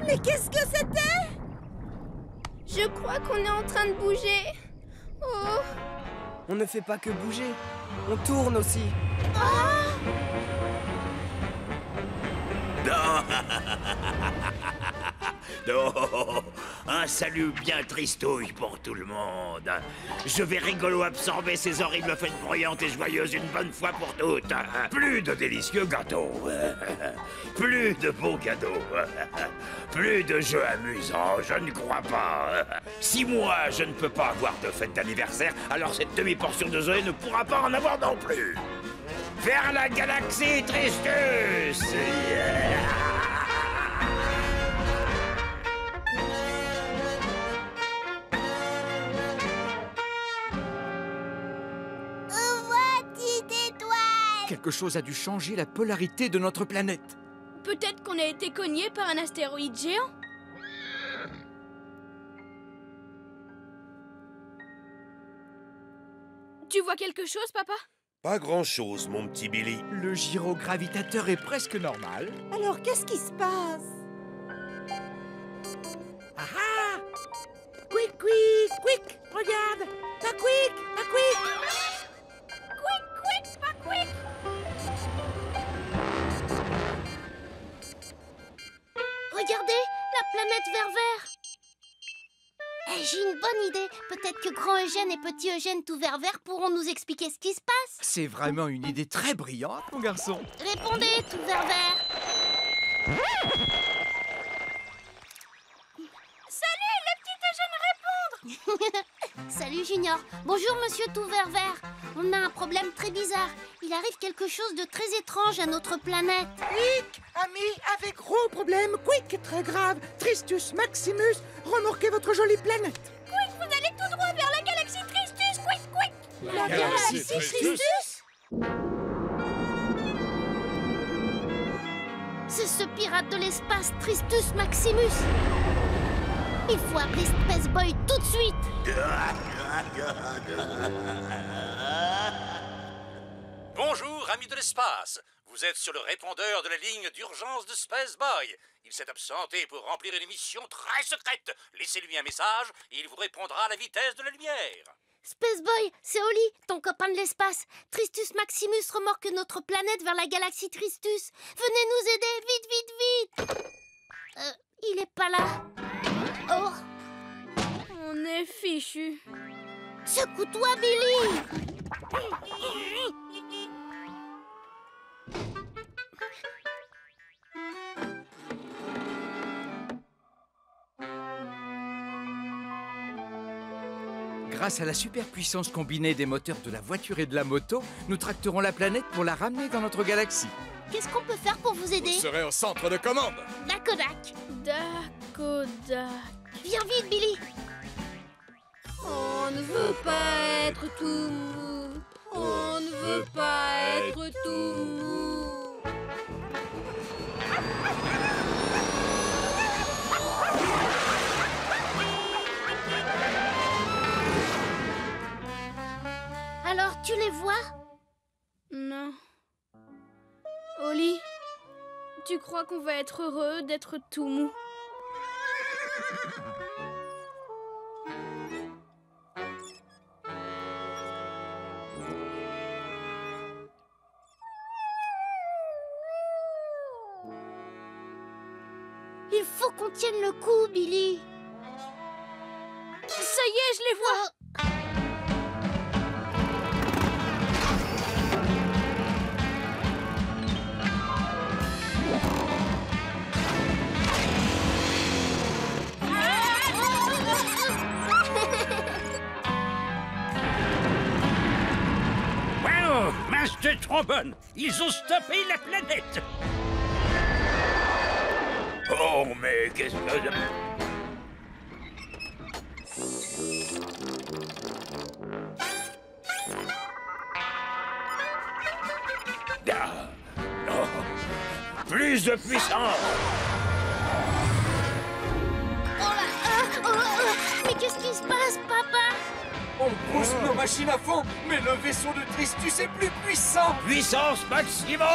Mais qu'est-ce que c'était? Je crois qu'on est en train de bouger. Oh. On ne fait pas que bouger, on tourne aussi. Oh, un salut bien tristouille pour tout le monde. Je vais rigolo absorber ces horribles fêtes bruyantes et joyeuses une bonne fois pour toutes. Plus de délicieux gâteaux. Plus de beaux cadeaux. Plus de jeux amusants, je ne crois pas. Si moi, je ne peux pas avoir de fête d'anniversaire, alors cette demi-portion de Zoé ne pourra pas en avoir non plus. Vers la galaxie Tristus. Quelque chose a dû changer la polarité de notre planète. Peut-être qu'on a été cogné par un astéroïde géant. Tu vois quelque chose, papa? Pas grand-chose, mon petit Billy. Le gyrogravitateur est presque normal. Alors, qu'est-ce qui se passe? Ah! Quick, quick, quick! Regarde! D'un planète vert-vert. Eh, j'ai une bonne idée. Peut-être que Grand Eugène et Petit Eugène tout vert-vert pourront nous expliquer ce qui se passe. C'est vraiment une idée très brillante, mon garçon. Répondez, tout vert-vert. Salut, le petit Eugène répondre. Salut Junior. Bonjour monsieur tout vert-vert. On a un problème très bizarre. Il arrive quelque chose de très étrange à notre planète. Quick, ami, avec gros problème. Quick, très grave. Tristus Maximus, remorquez votre jolie planète. Quick, vous allez tout droit vers la galaxie Tristus. Quick, quick. La galaxie Tristus? C'est ce pirate de l'espace, Tristus Maximus. Il faut appeler Space Boy tout de suite. Bonjour, amis de l'espace. Vous êtes sur le répondeur de la ligne d'urgence de Space Boy. Il s'est absenté pour remplir une mission très secrète. Laissez-lui un message et il vous répondra à la vitesse de la lumière. Space Boy, c'est Oli, ton copain de l'espace. Tristus Maximus remorque notre planète vers la galaxie Tristus. Venez nous aider, vite, vite, vite. Il est pas là. Oh. On est fichu. Secoue-toi, Billy. Grâce à la superpuissance combinée des moteurs de la voiture et de la moto, nous tracterons la planète pour la ramener dans notre galaxie. Qu'est-ce qu'on peut faire pour vous aider? Vous serez au centre de commande. Dakodak. Dakodak. Viens vite, Billy. On ne veut pas être tout mou. On ne veut pas être tout mou. Alors, tu les vois? Non. Oli, tu crois qu'on va être heureux d'être tout mou? Il faut qu'on tienne le coup, Billy. Ça y est, je les vois. Wow, mince de trombone. Ils ont stoppé la planète. Oh, mais qu'est-ce que... Ah, non. Plus de puissance. Mais qu'est-ce qui se passe, papa? On pousse nos machines à fond, mais le vaisseau de Tristus est plus puissant. Puissance maximum.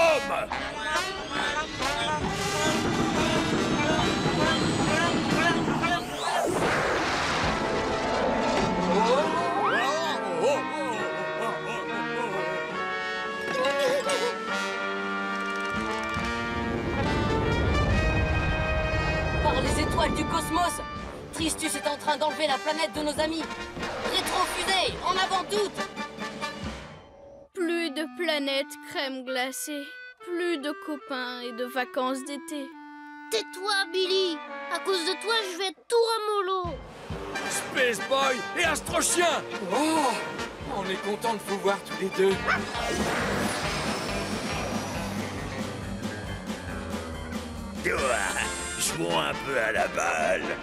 Par les étoiles du cosmos, Tristus est en train d'enlever la planète de nos amis. Rétrofusée, en avant toutes. Plus de planètes crème glacée. Plus de copains et de vacances d'été. Tais-toi, Billy. À cause de toi, je vais être tout ramollo. Space Boy et Astrochien. Oh, on est content de vous voir tous les deux. Jouons un peu à la balle.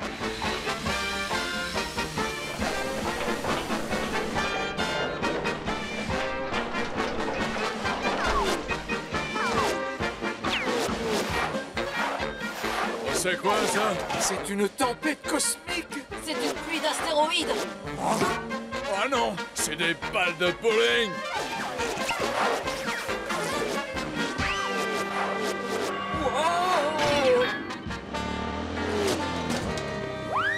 C'est quoi ça? C'est une tempête cosmique. C'est une pluie d'astéroïdes. Oh non, c'est des balles de bowling.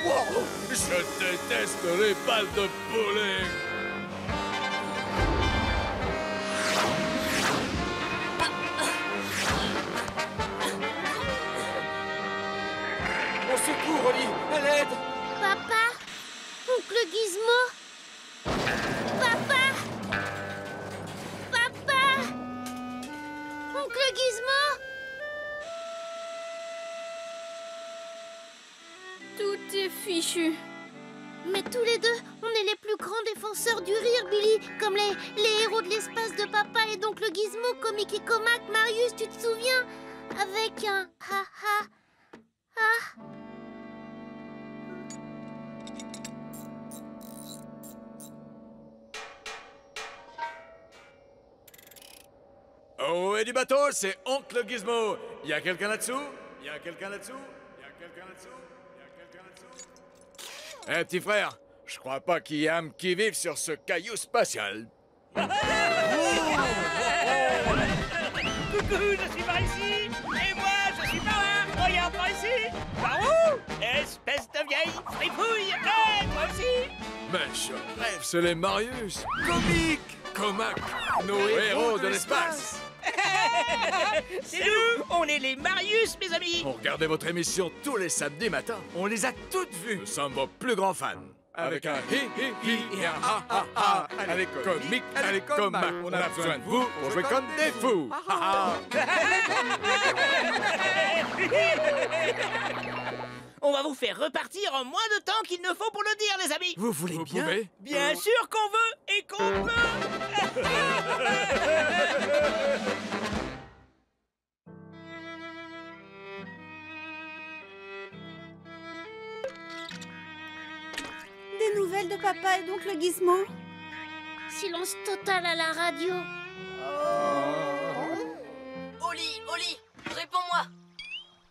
Wow. Je déteste les balles de bowling. Au secours, secours, Oli! À l'aide! Papa? Oncle Gizmo? Papa? Papa? Oncle Gizmo? Tout est fichu. Mais tous les deux, on est les plus grands défenseurs du rire, Billy. Comme les héros de l'espace de Papa et d'Oncle Gizmo, Comique et Comac. Marius, tu te souviens? Avec un ha-ha. Ah. Oh, et du bateau, c'est Oncle Gizmo. Y a quelqu'un là-dessous? Y a quelqu'un là-dessous? Y a quelqu'un là-dessous? Y a quelqu'un là-dessous? Eh, petit frère, je crois pas qu'il y ait âme qui vive sur ce caillou spatial. Coucou, je suis par ici. Et moi, je suis par là. Regarde par ici. Par où? Espèce de vieille fripouille. Et toi aussi. Mais je rêve, c'est les Marius. Comique, Comac, nos héros de l'espace. C'est nous. On est les Marius, mes amis. On regardait votre émission tous les samedis matins. On les a toutes vues. Nous sommes vos plus grands fans. Avec un hi et un ha. Avec Comique, avec Comac. On a besoin de vous pour jouer comme des fous. On va vous faire repartir en moins de temps qu'il ne faut pour le dire, les amis. Vous voulez bien? Pouvez? Bien sûr qu'on veut et qu'on peut. Des nouvelles de Papa et d'Oncle Gizmo? Silence total à la radio. Oli, réponds-moi.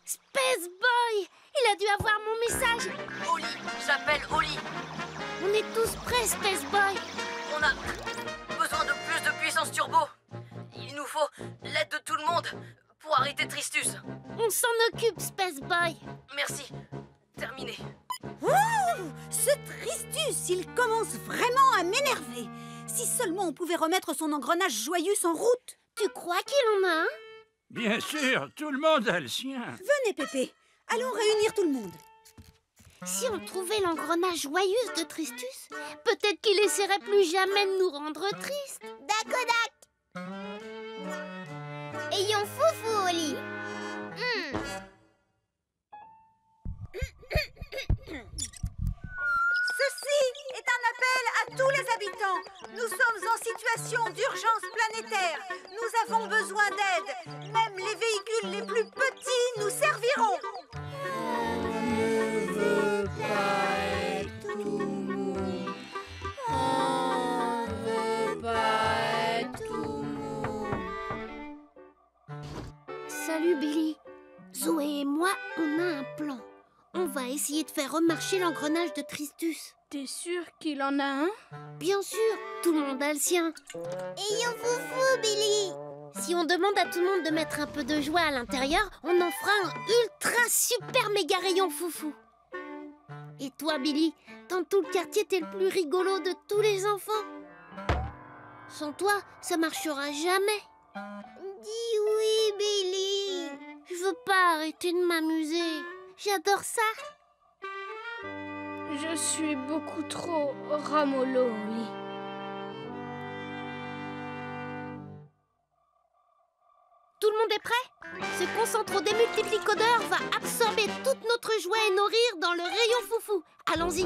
Space Boy! Il a dû avoir mon message. Oli, j'appelle Oli. On est tous prêts, Space Boy. On a besoin de plus de puissance turbo. Il nous faut l'aide de tout le monde pour arrêter Tristus. On s'en occupe, Space Boy. Merci. Terminé. Ouh, ce Tristus, il commence vraiment à m'énerver. Si seulement on pouvait remettre son engrenage Joyus en route. Tu crois qu'il en a un? Bien sûr, tout le monde a le sien. Venez, Pépé. Allons réunir tout le monde. Si on trouvait l'engrenage Joyus de Tristus, peut-être qu'il essaierait plus jamais de nous rendre tristes. Dakodak. Ayons foufou, Oli. Ceci est un appel à tous les habitants. Nous sommes en situation d'urgence planétaire. Nous avons besoin d'aide. Même les véhicules les plus petits nous serviront. Salut Billy. Zoé et moi, on a un plan. On va essayer de faire remarcher l'engrenage de Tristus. T'es sûr qu'il en a un? Bien sûr, tout le monde a le sien. Ayons foufou, Billy. Si on demande à tout le monde de mettre un peu de joie à l'intérieur, on en fera un ultra super méga rayon foufou. Et toi, Billy, dans tout le quartier, t'es le plus rigolo de tous les enfants. Sans toi, ça marchera jamais. Dis oui, Billy. Je veux pas arrêter de m'amuser. J'adore ça. Je suis beaucoup trop ramollo, Oli. Tout le monde est prêt? Ce concentro démultiplicodeur va absorber toute notre joie et nos rires dans le rayon foufou. Allons-y.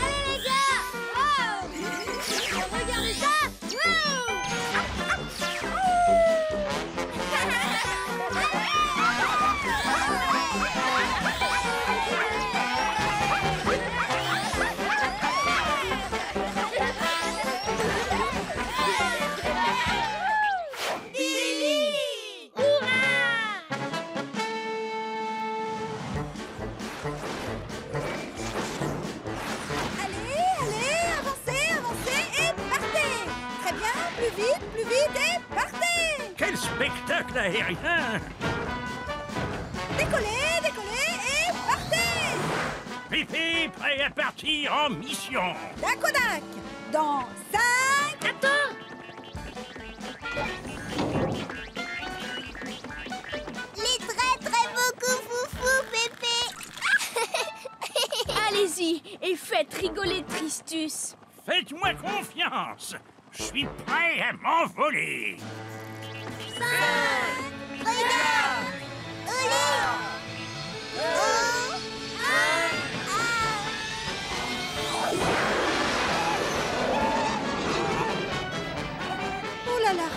Allez, les gars. Wow. Regardez ça. Spectacle aérien! Décollez, décollez et partez! Pipi, prêt à partir en mission! Dakodak! Dans 5... Attends! Les très très faites rigoler Tristus. Faites-moi confiance. Je suis prêt à m'envoler. Regarde! Oli! Oh là là!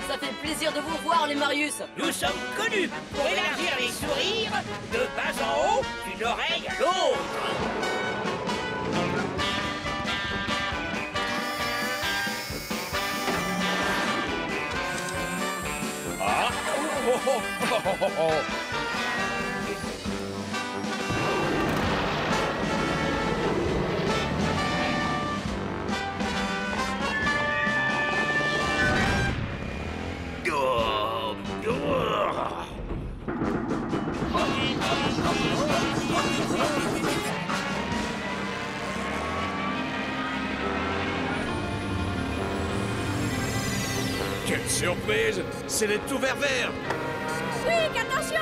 Ça fait plaisir de vous voir, les Marius. Nous sommes connus pour élargir les sourires de bas en haut, d'une oreille à l'autre. Ah. Quelle surprise! C'est les tout verts verts! Quick, attention!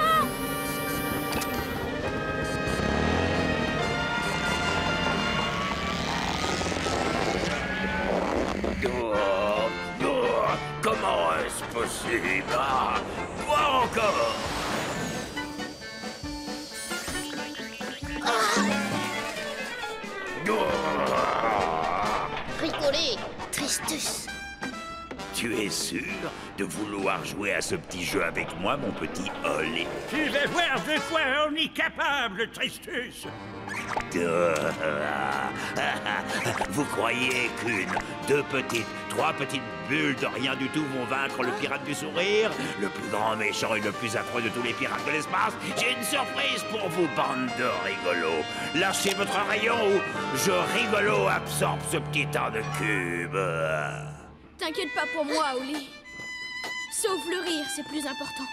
Comment est-ce possible? Quoi encore? Rigoler, Tristus. Tu es sûr de vouloir jouer à ce petit jeu avec moi, mon petit Oli? Tu vas voir de quoi on est capable, Tristus. Vous croyez trois petites bulles de rien du tout vont vaincre le pirate du sourire, le plus grand méchant et le plus affreux de tous les pirates de l'espace? J'ai une surprise pour vous, bande de rigolos. Lâchez votre rayon ou je rigolo absorbe ce petit tas de cubes. T'inquiète pas pour moi, Oli. Sauf le rire, c'est plus important.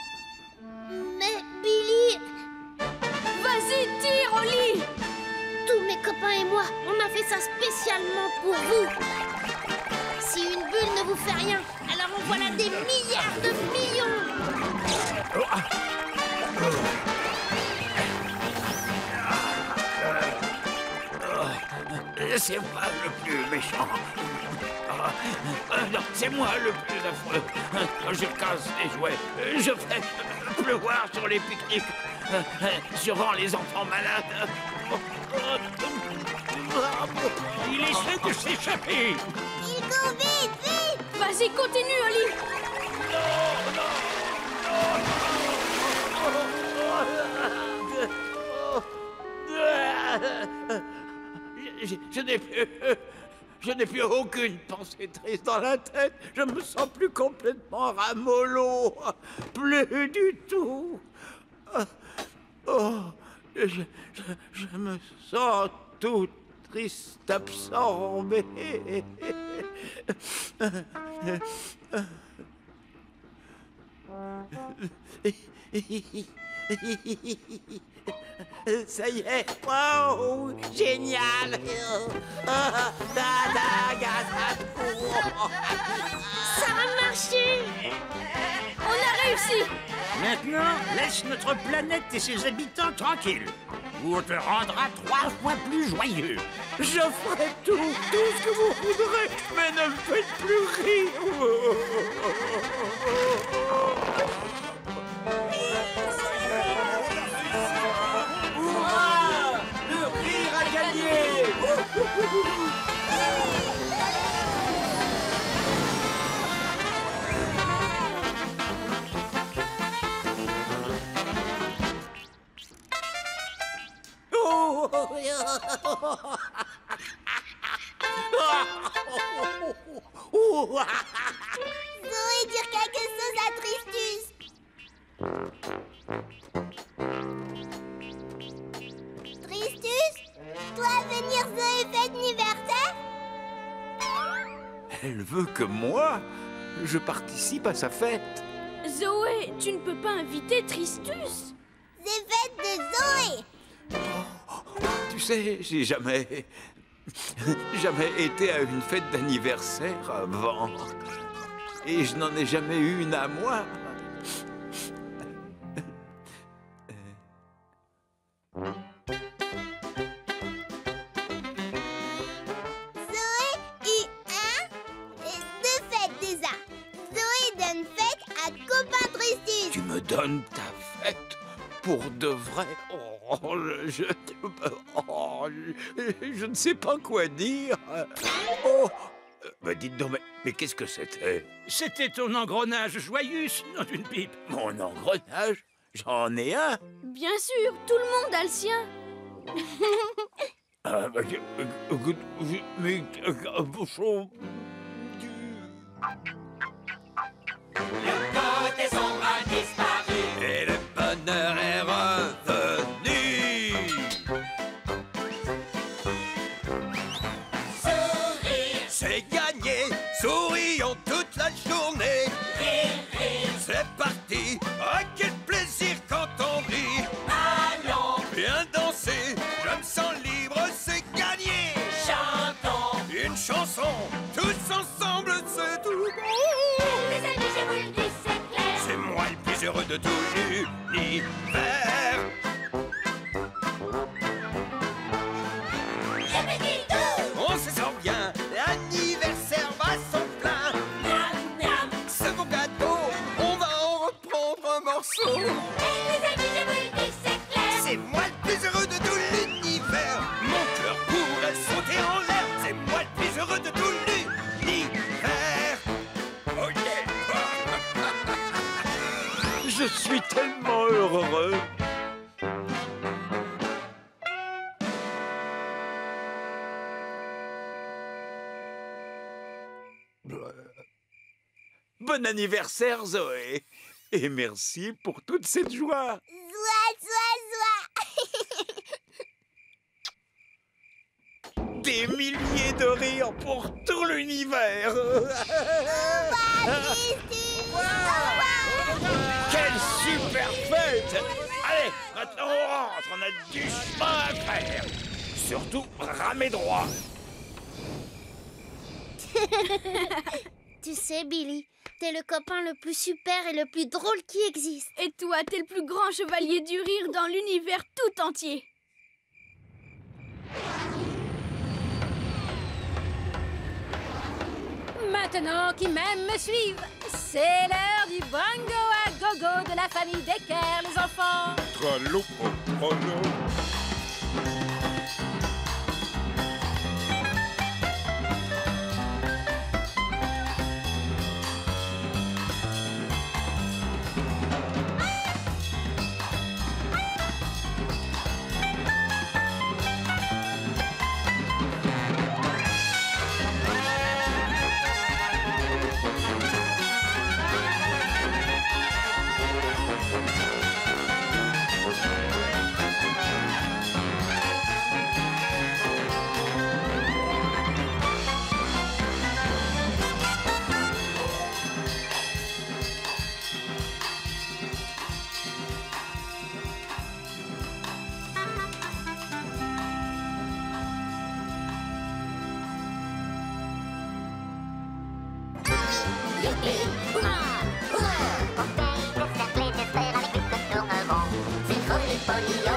Mais Billy... Vas-y, tire, Oli! Tous mes copains et moi, on a fait ça spécialement pour vous. Si une bulle ne vous fait rien, alors en voilà des milliards de millions. C'est moi le plus méchant. Non, c'est moi le plus affreux. Je casse les jouets. Je fais pleuvoir sur les pique-niques. Je rends les enfants malades. Il essaie de s'échapper. Il court vite, vite! Vas-y, continue, Oli! Je n'ai plus aucune pensée triste dans la tête. Je me sens plus complètement ramollo. Plus du tout. Je me sens tout triste, absorbé. Ça y est, wow, génial. Ça a marché. On a réussi. Maintenant, laisse notre planète et ses habitants tranquilles. Ou on te rendra 3 fois plus joyeux. Je ferai tout ce que vous voudrez, mais ne me faites plus rire. Hurrah! Le rire a gagné! Zoé, dire quelque chose à Tristus. Tristus, toi à venir Zoé fête anniversaire? Elle veut que moi, je participe à sa fête. Zoé, tu ne peux pas inviter Tristus. C'est fête de Zoé. Tu sais, j'ai jamais été à une fête d'anniversaire avant. Et je n'en ai jamais eu une à moi. Tu me donnes ta fête pour de vrai? Oh, je ne sais pas quoi dire. Oh, dites donc, mais qu'est-ce que c'était? C'était ton engrenage Joyus, nom d'une pipe. Mon engrenage? J'en ai un. Bien sûr, tout le monde a le sien. Le côté sombre a disparu et le bonheur est revenu. Sourire, c'est gagné, sourions toute la journée. Rire, rire, c'est parti, ah quel plaisir quand on rit. allons, Bien danser, je me sens libre, c'est gagné. chantons. Une chanson, tous ensemble, c'est tout bon. Les amis, je vous le dis, c'est clair. C'est moi le plus heureux de tout l'univers. Je me dis tout. On se sent bien, l'anniversaire va son plein. Miam, miam. Ce beau gâteau, on va en reprendre un morceau. Les amis, je vous le dis, c'est clair. C'est moi le plus heureux de tout l'univers. Mon cœur pourrait sauter en l'air. C'est moi le plus heureux de tout l'univers. Oh yeah. Je suis tellement heureux. Bon anniversaire, Zoé. Et merci pour toute cette joie. Des milliers de rires pour tout l'univers. Quelle super fête! Allez, maintenant on rentre, on a du chemin à faire. Surtout, ramez droit. Tu sais, Billy, t'es le copain le plus super et le plus drôle qui existe. Et toi, t'es le plus grand chevalier du rire dans l'univers tout entier. Maintenant qui m'aiment me suivent, c'est l'heure du bongo à gogo de la famille Decker, les enfants. Trallo, trallo. Pour cercler, j'espère avec une tourne bon. C'est trop les polis.